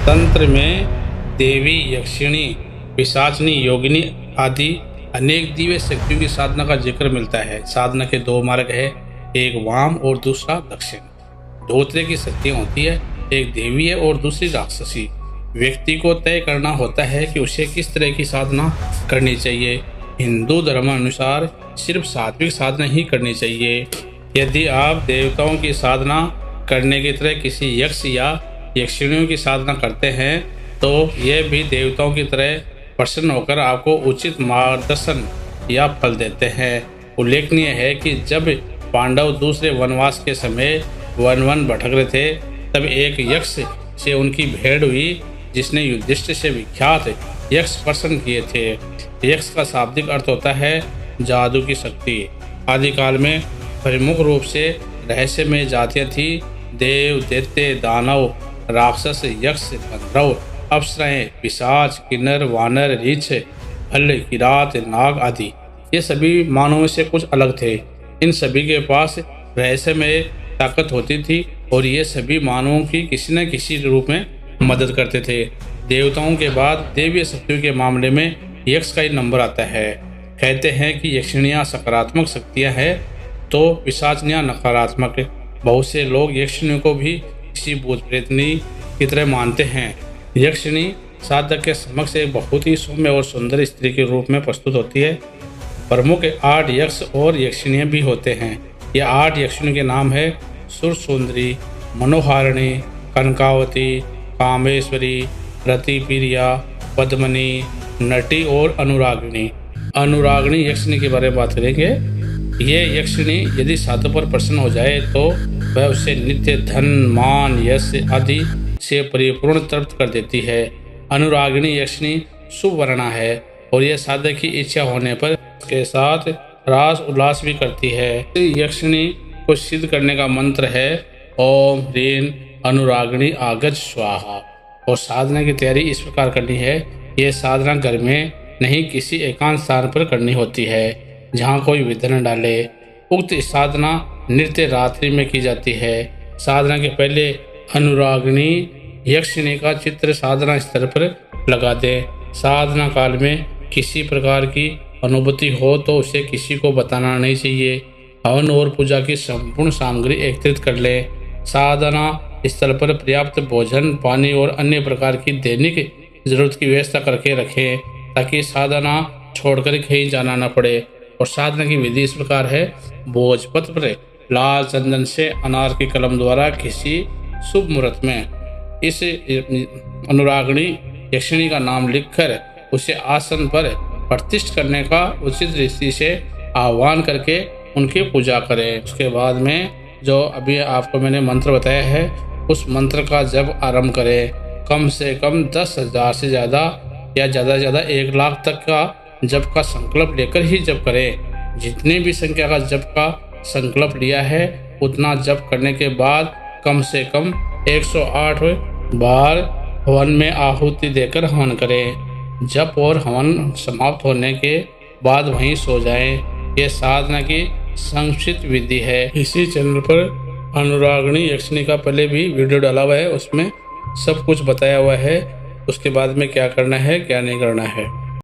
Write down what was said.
तंत्र में देवी, यक्षिणी, पिशाचनी, योगिनी आदि अनेक दिव्य शक्तियों की साधना का जिक्र मिलता है। साधना के दो मार्ग है, एक वाम और दूसरा दक्षिण। दो तरह की शक्तियाँ होती है, एक देवी है और दूसरी राक्षसी। व्यक्ति को तय करना होता है कि उसे किस तरह की साधना करनी चाहिए। हिंदू धर्म अनुसार सिर्फ सात्विक साधना ही करनी चाहिए। यदि आप देवताओं की साधना करने की तरह किसी यक्ष या यक्षिणियों की साधना करते हैं तो यह भी देवताओं की तरह प्रसन्न होकर आपको उचित मार्गदर्शन या फल देते हैं। उल्लेखनीय है कि जब पांडव दूसरे वनवास के समय वन भटक रहे थे तब एक यक्ष से उनकी भेंट हुई जिसने युधिष्ठिर से विख्यात यक्ष प्रसन्न किए थे। यक्ष का शाब्दिक अर्थ होता है जादू की शक्ति। आदिकाल में प्रमुख रूप से रहस्यमय जातियां थी, देव, दैत्य, दानव, राक्षस, यक्ष, गंधर्व, अप्सराएं, पिशाच, किन्नर, वानर, रीछ, भल्ल, किरात, नाग आदि। ये सभी मानवों से कुछ अलग थे। इन सभी के पास रहस्यमय ताकत होती थी और ये सभी मानवों की किसी न किसी रूप में मदद करते थे। देवताओं के बाद देवीय शक्तियों के मामले में यक्ष का ही नंबर आता है। कहते हैं कि यक्षिणियाँ सकारात्मक शक्तियाँ हैं तो पिशाचनियाँ नकारात्मक। बहुत से लोग यक्षिणियों को भी किसी भूत प्रेतनी की तरह मानते हैं। यक्षिणी साधक के समक्ष एक बहुत ही सौम्य और सुंदर स्त्री के रूप में प्रस्तुत होती है। प्रमुख 8 यक्ष और यक्षिणियाँ भी होते हैं। ये 8 यक्षिणियों के नाम है सुरसुंदरी, मनोहारिणी, कनकावती, कामेश्वरी, रतिप्रिया, पद्मनी, नटी और अनुरागिणी। अनुरागिणी यक्षिणी के बारे में बात करेंगे। ये यक्षिणी यदि साधु पर प्रसन्न हो जाए तो वह उसे नित्य धन, मान, यश आदि से परिपूर्ण तृप्त कर देती है। अनुरागिणी यक्षिणी शुभ वर्णा है और यह साधक की इच्छा होने पर उसके साथ रास उल्लास भी करती है। यक्षिणी को सिद्ध करने का मंत्र है ओम ह्रीं अनुरागिणी आगज स्वाहा। और साधना की तैयारी इस प्रकार करनी है। यह साधना घर में नहीं किसी एकांत स्थान पर करनी होती है जहाँ कोई विघ्न न डाले। उक्त साधना नृत्य रात्रि में की जाती है। साधना के पहले अनुरागिणी यक्षिणी का चित्र साधना स्थल पर लगा दे। साधना काल में किसी प्रकार की अनुभूति हो तो उसे किसी को बताना नहीं चाहिए। हवन और पूजा की संपूर्ण सामग्री एकत्रित कर ले। साधना स्थल पर पर्याप्त भोजन, पानी और अन्य प्रकार की दैनिक जरूरत की व्यवस्था करके रखें ताकि साधना छोड़कर कहीं जाना न पड़े। और साधना की विधि इस प्रकार है। भोजपत्र पर लाल चंदन से अनार की कलम द्वारा किसी शुभ मुहूर्त में इस अनुरागिणी यक्षिणी का नाम लिखकर उसे आसन पर प्रतिष्ठित करने का उचित रीति से आह्वान करके उनकी पूजा करें। उसके बाद में जो अभी आपको मैंने मंत्र बताया है उस मंत्र का जप आरंभ करें। कम से कम 10,000 से ज़्यादा या ज़्यादा से ज़्यादा 1 लाख तक का जप का संकल्प लेकर ही जप करें। जितनी भी संख्या का जप का संकल्प लिया है उतना जप करने के बाद कम से कम 108 बार हवन में आहुति देकर हवन करें। जप और हवन समाप्त होने के बाद वहीं सो जाएं। यह साधना की संक्षिप्त विधि है। इसी चैनल पर अनुरागिणी यक्षिणी का पहले भी वीडियो डाला हुआ है, उसमें सब कुछ बताया हुआ है। उसके बाद में क्या करना है क्या नहीं करना है।